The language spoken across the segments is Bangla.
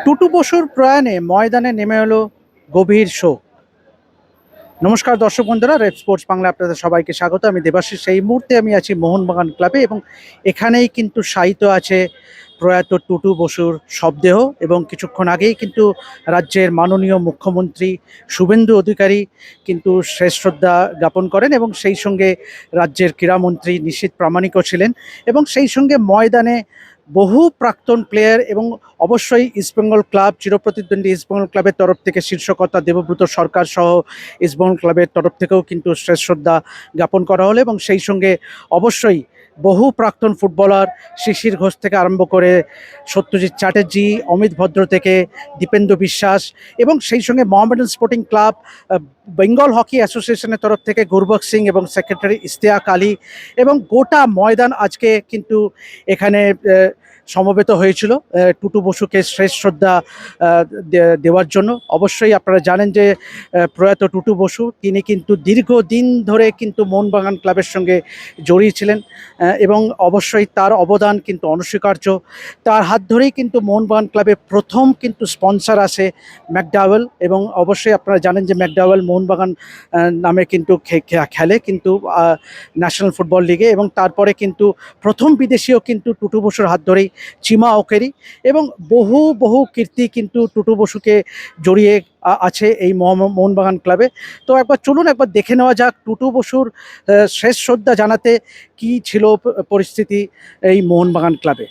টুটু বসুর প্রয়াণে ময়দানে নেমে এলো গভীর শোক। নমস্কার দর্শক বন্ধুরা, রেড স্পোর্টস বাংলা আপনাদের সবাইকে স্বাগত। আমি দেবাশিস। এই মুহূর্তে আমি আছি মোহনবাগান ক্লাবে এবং এখানেই কিন্তু শায়িত আছে প্রয়াত টুটু বসুর শবদেহ। এবং কিছুক্ষণ আগেই কিন্তু রাজ্যের মাননীয় মুখ্যমন্ত্রী শুভেন্দু অধিকারী কিন্তু শেষ শ্রদ্ধা জ্ঞাপন করেন এবং সেই সঙ্গে রাজ্যের ক্রীড়ামন্ত্রী নিশীথ প্রামাণিকও ছিলেন। এবং সেই সঙ্গে ময়দানে বহু প্রাক্তন প্লেয়ার এবং অবশ্যই ইস্টবেঙ্গল ক্লাব, চিরপ্রতিদ্বন্দ্বী ইস্টবেঙ্গল ক্লাবের তরফ থেকে শীর্ষকর্তা দেবব্রত সরকার সহ ইস্টবেঙ্গল ক্লাবের তরফ থেকেও কিন্তু শেষ শ্রদ্ধা জ্ঞাপন করা হলো। এবং সেই সঙ্গে অবশ্যই বহু প্রাক্তন ফুটবলার, শিশির ঘোষ থেকে আরম্ভ করে সত্যজিৎ চ্যাটার্জি, অমিত ভদ্র থেকে দীপেন্দু বিশ্বাস, এবং সেই সঙ্গে Mohammedan sporting club, Bengal hockey অ্যাসোসিয়েশনের তরফ থেকে গুরবক সিং এবং সেক্রেটারি ইশতিয়াক আলী, এবং গোটা ময়দান আজকে কিন্তু এখানে সমবেত হয়েছিল টুটু বসুকে শেষ শ্রদ্ধা দেওয়ার জন্য। অবশ্যই আপনারা জানেন যে প্রয়াত টুটু বসু তিনি কিন্তু দীর্ঘদিন ধরে কিন্তু মোহনবাগান ক্লাবের সঙ্গে জড়িয়ে ছিলেন এবং অবশ্যই তার অবদান কিন্তু অনস্বীকার্য। তার হাত ধরেই কিন্তু মোহনবাগান ক্লাবে প্রথম কিন্তু স্পন্সর আসে ম্যাকডাওয়েল, এবং অবশ্যই আপনারা জানেন যে ম্যাকডাওয়েল মোহনবাগান নামে কিন্তু খেলে কিন্তু ন্যাশনাল ফুটবল লিগে। এবং তারপরে কিন্তু প্রথম বিদেশিও কিন্তু টুটু বসুর হাত ধরেই চিমা ওকেরি, এবং বহু বহু কীর্তি কিন্তু টুটু বসুকে জড়িয়ে আছে এই মোহনবাগান ক্লাবে। তো একবার চলুন একবার দেখে নেওয়া যাক টুটু বসুর শেষ শ্রদ্ধা জানাতে কি ছিল পরিস্থিতি এই মোহনবাগান ক্লাবে।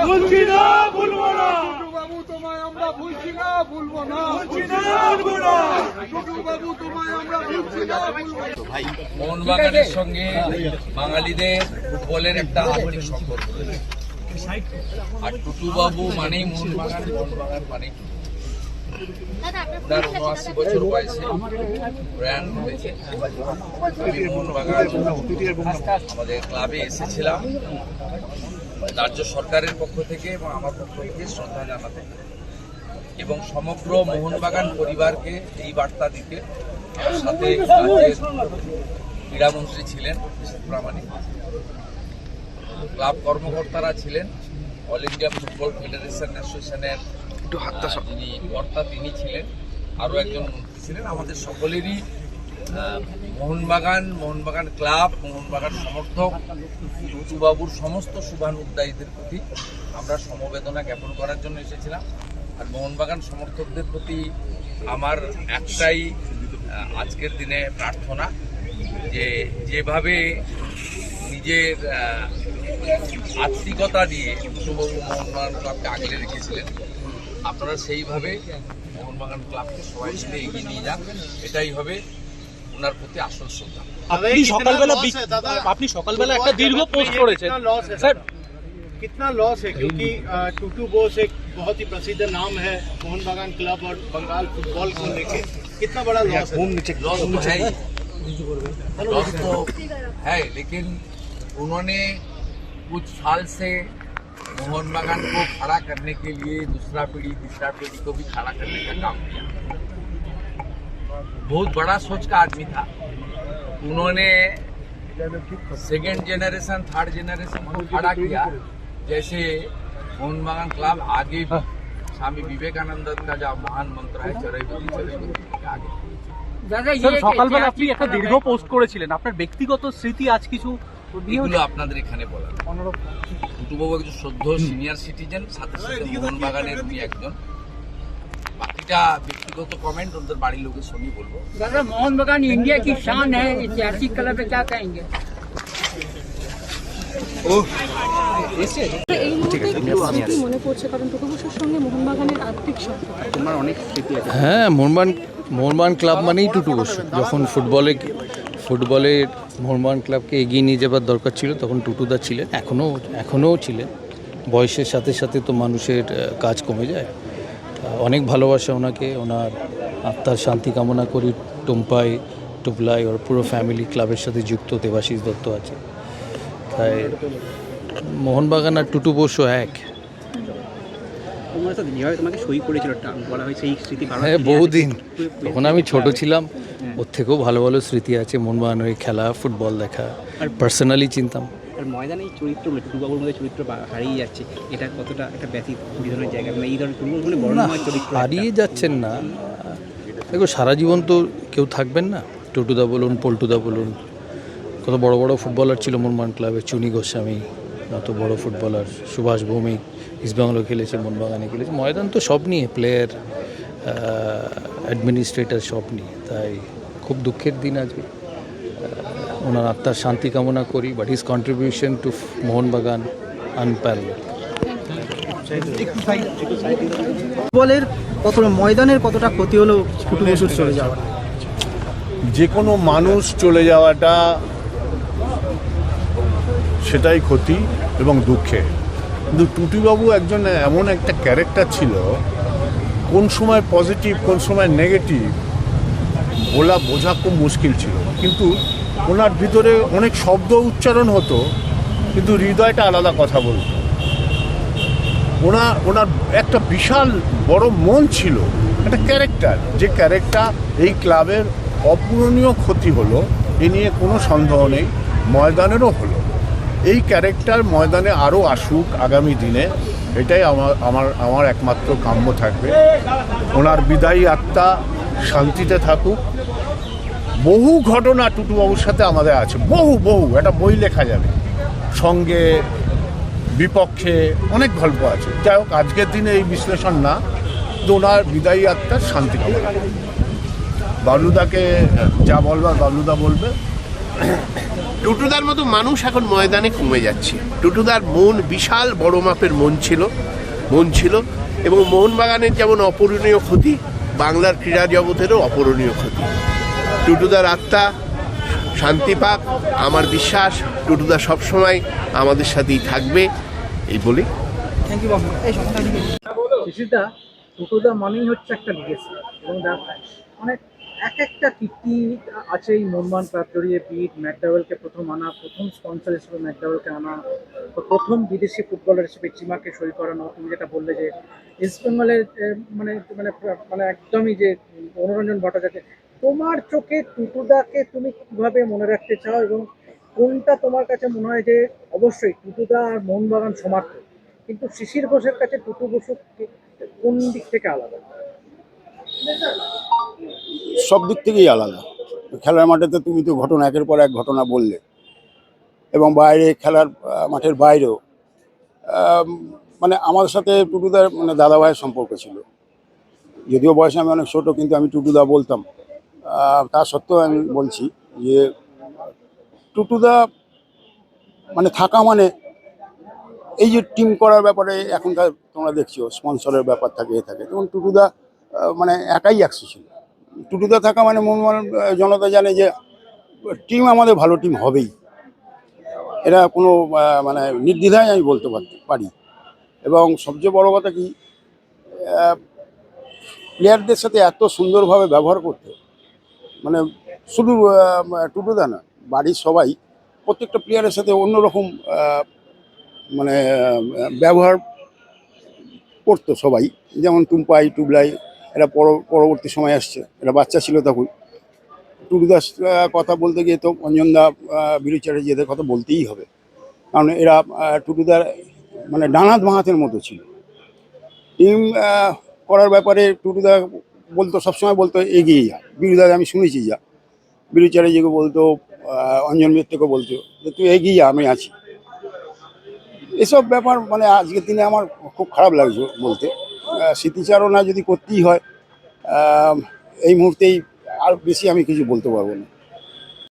ভুলছি না, ভুলবো না। টুটু বাবু তোমায় আমরা ভুলছি না, ভুলবো না। ভুলছি না, ভুলবো না। টুটু বাবু তোমায় আমরা ভুলছি না, ভুলবো না। মোহনবাগানের সঙ্গে বাঙালিদের ফুটবলের একটা আর্থিক সম্পর্ক রয়েছে। আর টুটুবাবু মানেই মোহনবাগান, মোহনবাগান মানেই তার ৭৯ বছর বয়সে প্রয়াণ হয়েছে। আমি মোহনবাগান আমাদের ক্লাবে এসেছিলাম রাজ্য সরকারের পক্ষ থেকে এবং আমার পক্ষ থেকে শ্রদ্ধা জানাতে এবং সমগ্র মোহনবাগান পরিবারকে এই বার্তা দিতে। সাথে রাজ্যের ক্রীড়ামন্ত্রী ছিলেন প্রামাণিক, ক্লাব কর্মকর্তারা ছিলেন, অল ইন্ডিয়া ফুটবল ফেডারেশন অ্যাসোসিয়েশনের যিনি কর্তা তিনি ছিলেন, আরও একজন মন্ত্রী ছিলেন। আমাদের সকলেরই মোহনবাগান ক্লাব, মোহনবাগান সমর্থক টুটুবাবুর সমস্ত শুভানুধ্যায়ীদের প্রতি আমরা সমবেদনা জ্ঞাপন করার জন্য এসেছিলাম। আর মোহনবাগান সমর্থকদের প্রতি আমার একটাই আজকের দিনে প্রার্থনা যে যেভাবে নিজের আত্মিকতা দিয়ে টুটুবাবু মোহনবাগান ক্লাবকে আগলে রেখেছিলেন, আপনারা সেইভাবে মোহনবাগান ক্লাবকে সবাই মিলে এগিয়ে নিয়ে যান। এটাই হবে ওনার প্রতি আসল শ্রদ্ধা। আপনি সকালবেলা একটা দীর্ঘ পোস্ট করেছেন স্যার। कितना लॉस है क्योंकि टूटू बोस एक बहुत ही प्रसिद्ध नाम है मोहनबागान क्लब और बंगाल फुटबॉल को लेके, कितना बड़ा लॉस है? लॉस तो है ही, लॉस तो है, लेकिन उन्होंने कुछ साल से मोहनबागान को खड़ा करने के लिए दूसरा पीढ़ी तीसरा पीढ़ी को भी खड़ा करने का काम किया। बहुत बड़ा सोच का आदमी था। उन्होंने सेकेंड जनरेशन थर्ड जनरेशन को खड़ा किया। जैसे मोहनबागान क्लब आगे भी स्वामी विवेकानंद का जो महान मंत्र है चरैबती आगे। স্যার সকালবেলা আপনি একটা দীর্ঘ পোস্ট করেছিলেন, আপনার ব্যক্তিগত স্মৃতি আজ কিছু এগুলো আপনাদের এখানে বলা। টুটুবাবু একজন সদ্য সিনিয়র সিটিজেন, সাথে সাথে মোহনবাগানের উনি একজন। বাকিটা ব্যক্তিগত কমেন্ট ওদের বাড়ির লোকের সঙ্গে বলবো। दादा मोहनबागान इंडिया की शान है, ऐतिहासिक क्लब है, क्या कहेंगे? এই মুহূর্তে কি স্মৃতি মনে পড়ছে, কারণ টুটু বোসের সঙ্গে মোহনবাগানের আত্মিক সম্পর্ক? তোমার অনেক স্মৃতি আছে। হ্যাঁ, মোহনবাগান ক্লাব মানেই টুটু বসু। যখন ফুটবলে মোহনবাগান ক্লাবকে এগিয়ে নিয়ে যাবার দরকার ছিল তখন টুটুদা ছিলেন, এখনও ছিলেন। বয়সের সাথে সাথে তো মানুষের কাজ কমে যায়। অনেক ভালোবাসা ওনাকে, ওনার আত্মার শান্তি কামনা করি। টুপলাই ওর পুরো ফ্যামিলি ক্লাবের সাথে যুক্ত। দেবাশিস দত্ত আছে, তাই মোহনবাগান আর টুটু বসু এক। তোমাকে সই করেছিল বলা হয়, সেই স্মৃতি হ্যাঁ, বহুদিন। তখন আমি ছোট ছিলাম, ওর থেকেও ভালো ভালো স্মৃতি আছে। মোহনবাগানের খেলা, ফুটবল দেখা, আর পার্সোনালি চিনতাম। আর ময়দানে এই চরিত্র টুটুবাবুর মধ্যে চরিত্র হারিয়ে যাচ্ছে, এটা কতটা একটা ব্যতীত ধরনের জায়গা? এই ধরনের বর্ণময় চরিত্র হারিয়ে যাচ্ছেন না। দেখো, সারা জীবন তো কেউ থাকবেন না। টুটুদা বলুন, পল্টুদা বলুন, কত বড় বড় ফুটবলার ছিল মোহনবাগান ক্লাবে। চুনি গোস্বামী মতো বড় ফুটবলার, সুভাষ ভৌমিক ইস্টবেঙ্গলও খেলেছে, মোহনবাগানে খেলেছে। ময়দান তো সব নিয়ে, প্লেয়ার, অ্যাডমিনিস্ট্রেটর সব নিয়ে। তাই খুব দুঃখের দিন আজকে। ওনার আত্মার শান্তি কামনা করি, but his contribution to Mohun Bagan unparalleled. ফুটবলের ময়দানের কতটা ক্ষতি হলো টুটু বসুর চলে যাওয়া? যে কোনো মানুষ চলে যাওয়াটা সেটাই ক্ষতি এবং দুঃখে, কিন্তু টুটুবাবু একজন এমন একটা ক্যারেক্টার ছিল, কোন সময় পজিটিভ কোন সময় নেগেটিভ বোঝা খুব মুশকিল ছিল, কিন্তু ওনার ভিতরে অনেক শব্দ উচ্চারণ হতো কিন্তু হৃদয়টা আলাদা কথা বলতো। ওনার একটা বিশাল বড় মন ছিল, একটা ক্যারেক্টার, যে ক্যারেক্টার এই ক্লাবের অপূরণীয় ক্ষতি হলো এ নিয়ে কোনো সন্দেহ নেই, ময়দানেরও হলো। এই ক্যারেক্টার ময়দানে আরও আসুক আগামী দিনে, এটাই আমার একমাত্র কাম্য থাকবে। ওনার বিদায়ী আত্মা শান্তিতে থাকুক। বহু ঘটনা টুটুবাবুর সাথে আমাদের আছে, বহু একটা বই লেখা যাবে, সঙ্গে বিপক্ষে অনেক গল্প আছে। যাই হোক, আজকের দিনে এই বিশ্লেষণ না, তো ওনার বিদায়ী আত্মার শান্তি কামনা। বাবলুদাকে যা বলবার বাবলুদা বলবে। টুটুদার মতো মানুষ এখন ময়দানে কমে যাচ্ছে। টুটুদার মন বিশাল বড় মাপের মন ছিল এবং মোহনবাগানের যেমন অপূরণীয় ক্ষতি, বাংলার ক্রীড়া জগতেরও অপূরণীয় ক্ষতি। টুটুদার আত্মা শান্তি পাক, আমার বিশ্বাস টুটুদা সবসময় আমাদের সাথেই থাকবে, এই বলে। থ্যাংক ইউ বাবু। শিশিরদা, টুটুদা মানেই হচ্ছে একটা লিগেসি, এবং অনেক একটা কীর্তি আছে এই মোহনবাগান ক্লাব জড়িয়ে। বিট ম্যাকডাওয়েলকে প্রথম আনা, প্রথম স্পন্সর হিসেবে ম্যাকডাওয়েলকে আনা, প্রথম বিদেশি ফুটবলার হিসেবে চিমাকে সই করানো। তুমি যেটা বললে যে ইস্ট বেঙ্গলের মানে মানে মানে একদমই যে মনোরঞ্জন ভট্টাচার্য, তোমার চোখে টুটুদাকে তুমি কিভাবে মনে রাখতে চাও, এবং কোনটা তোমার কাছে মনে হয় যে অবশ্যই টুটুদা আর মোহনবাগান সমর্থক, কিন্তু শিশির ঘোষের কাছে টুটু বসু কোন দিক থেকে আলাদা? সব দিক থেকেই আলাদা। খেলার মাঠেতে তুমি তো ঘটনা একের পর এক ঘটনা বললে, এবং বাইরে খেলার মাঠের বাইরেও মানে আমাদের সাথে টুটুদার মানে দাদা ভাইয়ের সম্পর্ক ছিল। যদিও বয়সে আমি অনেক ছোটো, কিন্তু আমি টুটুদা বলতাম। তা সত্ত্বেও আমি বলছি যে টুটুদা মানে থাকা মানে এই যে টিম করার ব্যাপারে এখনকার তোমরা দেখছো স্পন্সরের ব্যাপার থাকে, এবং টুটুদা মানে একাই একশো ছিল। টুটুদা থাকা মানে মোহনবাগান জনতা জানে যে টিম আমাদের ভালো টিম হবেই, এটা কোনো মানে নির্দ্বিধায় আমি বলতে পারি। এবং সবচেয়ে বড় কথা কি, প্লেয়ারদের সাথে এত সুন্দরভাবে ব্যবহার করতে, মানে শুধু টুটুদা না, বাড়ির সবাই প্রত্যেকটা প্লেয়ারের সাথে অন্যরকম মানে ব্যবহার করতো সবাই। যেমন টুম্পাই টুবলাই, এরা পরবর্তী সময় আসছে, এরা বাচ্চা ছিল তখন। টুটুদার কথা বলতে গিয়ে তো অঞ্জনদা বিরুচারে এদের কথা বলতেই হবে, কারণ এরা টুটুদার মানে ডানাত বাঁহাতের মতো ছিল। টিম করার ব্যাপারে টুটুদা বলতো, সবসময় বলতো এগিয়ে যা। বিরুদাকে আমি শুনেছি যা বিরুচারে যেগুলো বলতো, অঞ্জন মিত্রকে বলতো যে তুই এগিয়ে যা, আমি আছি। এসব ব্যাপার মানে আজকের দিনে আমার খুব খারাপ লাগছে বলতে। স্মৃতিচারণা যদি করতেই হয় এই মুহূর্তেই, আর বেশি আমি কিছু বলতে পারবো না।